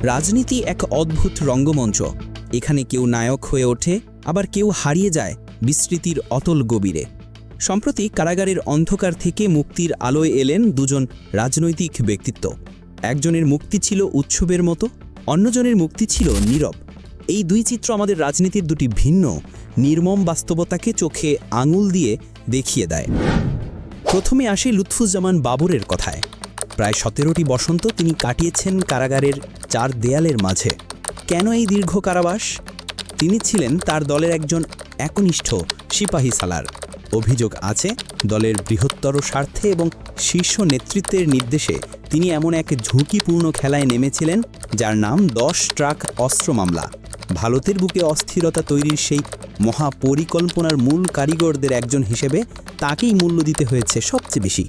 রাজনীতি এক অদ্ভুত রঙ্গমঞ্চ। এখানে কেউ নায়ক হয়ে ওঠে, আবার কেউ হারিয়ে যায় বিস্মৃতির অতল গভীরে। সম্প্রতি কারাগারের অন্ধকার থেকে মুক্তির আলোয় এলেন দুজন রাজনৈতিক ব্যক্তিত্ব। একজনের মুক্তি ছিল উৎসবের মতো, অন্যজনের মুক্তি ছিল নীরব। এই দুই চিত্র আমাদের রাজনীতির দুটি ভিন্ন নির্মম বাস্তবতাকে চোখে আঙুল দিয়ে দেখিয়ে দেয়। প্রথমে আসে লুৎফুজ্জামান বাবরের কথায়। প্রায় 17টি বসন্ত তিনি কাটিয়েছেন কারাগারের 4 দেয়ালের মাঝে। কেন এই দীর্ঘ কারাবাস? তিনি ছিলেন তার দলের একজন একনিষ্ঠ সিপাহী সালার। অভিযোগ আছে, দলের বৃহত্তর স্বার্থে এবং শীর্ষ নেতৃত্বের নির্দেশে তিনি এমন এক ঝুঁকিপূর্ণ খেলায় নেমেছিলেন যার নাম 10 ট্রাক অস্ত্র মামলা। ভারতের বুকে অস্থিরতা তৈরির সেই মহাপরিকল্পনার মূল কারিগরদের একজন হিসেবে তাকেই মূল্য দিতে হয়েছে সবচেয়ে বেশি।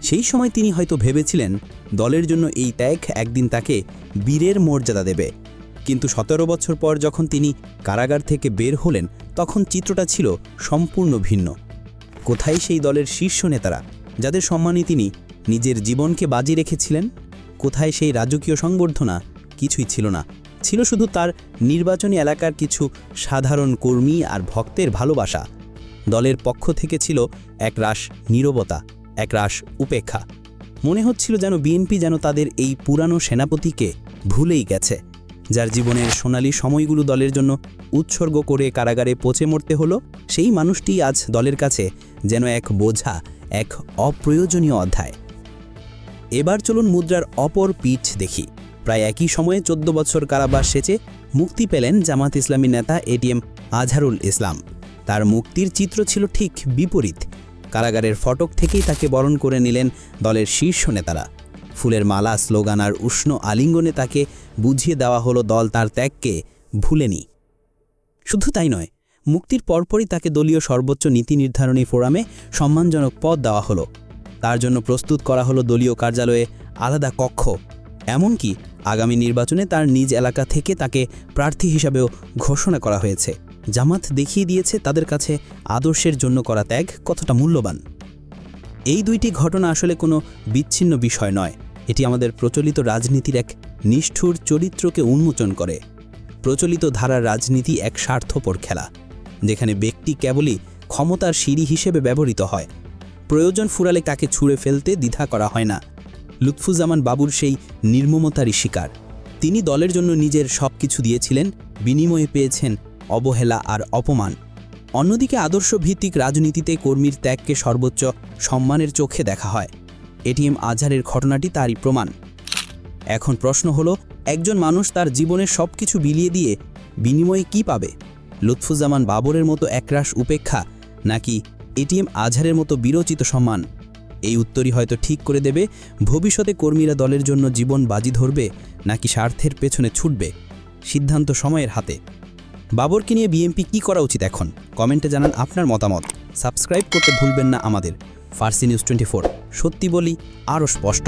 সেই সময় তিনি হয়তো ভেবেছিলেন দলের জন্য এই ত্যাগ একদিন তাকে বীরের মর্যাদা দেবে। কিন্তু 17 বছর পর যখন তিনি কারাগার থেকে বের হলেন, তখন চিত্রটা ছিল সম্পূর্ণ ভিন্ন। কোথায় সেই দলের শীর্ষ নেতারা যাদের সম্মানে তিনি নিজের জীবনকে বাজি রেখেছিলেন? কোথায় সেই রাজকীয় সংবর্ধনা? কিছুই ছিল না। ছিল শুধু তার নির্বাচনী এলাকার কিছু সাধারণ কর্মী আর ভক্তের ভালোবাসা। দলের পক্ষ থেকে ছিল একরাশ নীরবতা, একরাশ উপেক্ষা। মনে হচ্ছিল যেন বিএনপি যেন তাদের এই পুরানো সেনাপতিকে ভুলেই গেছে, যার জীবনের সোনালী সময়গুলো দলের জন্য উৎসর্গ করে কারাগারে পচে মরতে হলো। সেই মানুষটি আজ দলের কাছে যেন এক বোঝা, এক অপ্রয়োজনীয় অধ্যায়। এবার চলুন মুদ্রার অপর পিঠ দেখি। প্রায় একই সময়ে 14 বছর কারাবাস শেষে মুক্তি পেলেন জামাত ইসলামী নেতা এটিএম আজহারুল ইসলাম। তার মুক্তির চিত্র ছিল ঠিক বিপরীত। কারাগারের ফটক থেকেই তাকে বরণ করে নিলেন দলের শীর্ষ নেতারা। ফুলের মালা, স্লোগান আর উষ্ণ আলিঙ্গনে তাকে বুঝিয়ে দেওয়া হলো দল তার ত্যাগকে ভুলেনি। শুধু তাই নয়, মুক্তির পরপরই তাকে দলীয় সর্বোচ্চ নীতি নির্ধারণী ফোরামে সম্মানজনক পদ দেওয়া হলো। তার জন্য প্রস্তুত করা হলো দলীয় কার্যালয়ে আলাদা কক্ষ। এমনকি আগামী নির্বাচনে তার নিজ এলাকা থেকে তাকে প্রার্থী হিসাবেও ঘোষণা করা হয়েছে। জামাত দেখিয়ে দিয়েছে তাদের কাছে আদর্শের জন্য করা ত্যাগ কতটা মূল্যবান। এই দুইটি ঘটনা আসলে কোনো বিচ্ছিন্ন বিষয় নয়। এটি আমাদের প্রচলিত রাজনীতির এক নিষ্ঠুর চরিত্রকে উন্মোচন করে। প্রচলিত ধারার রাজনীতি এক স্বার্থপর খেলা, যেখানে ব্যক্তি কেবলই ক্ষমতার সিঁড়ি হিসেবে ব্যবহৃত হয়। প্রয়োজন ফুরালে তাকে ছুঁড়ে ফেলতে দ্বিধা করা হয় না। লুৎফুজ্জামান বাবুর সেই নির্মমতারই শিকার। তিনি দলের জন্য নিজের সব কিছু দিয়েছিলেন, বিনিময়ে পেয়েছেন অবহেলা আর অপমান। অন্যদিকে আদর্শভিত্তিক রাজনীতিতে কর্মীর ত্যাগকে সর্বোচ্চ সম্মানের চোখে দেখা হয়। এটিএম আজহারের ঘটনাটি তারই প্রমাণ। এখন প্রশ্ন হলো, একজন মানুষ তার জীবনের সব কিছু বিলিয়ে দিয়ে বিনিময়ে কি পাবে? লুৎফুজ্জামান বাবরের মতো একরাশ উপেক্ষা, নাকি এটিএম আজহারের মতো বিরচিত সম্মান? এই উত্তরই হয়তো ঠিক করে দেবে ভবিষ্যতে কর্মীরা দলের জন্য জীবন বাজি ধরবে নাকি স্বার্থের পেছনে ছুটবে। সিদ্ধান্ত সময়ের হাতে। বাবরকে নিয়ে বিএনপি কি করা উচিত এখন? কমেন্টে জানান আপনার মতামত। সাবস্ক্রাইব করতে ভুলবেন না আমাদের ফার্সি নিউজ 24। সত্যি বলি, আরও স্পষ্ট।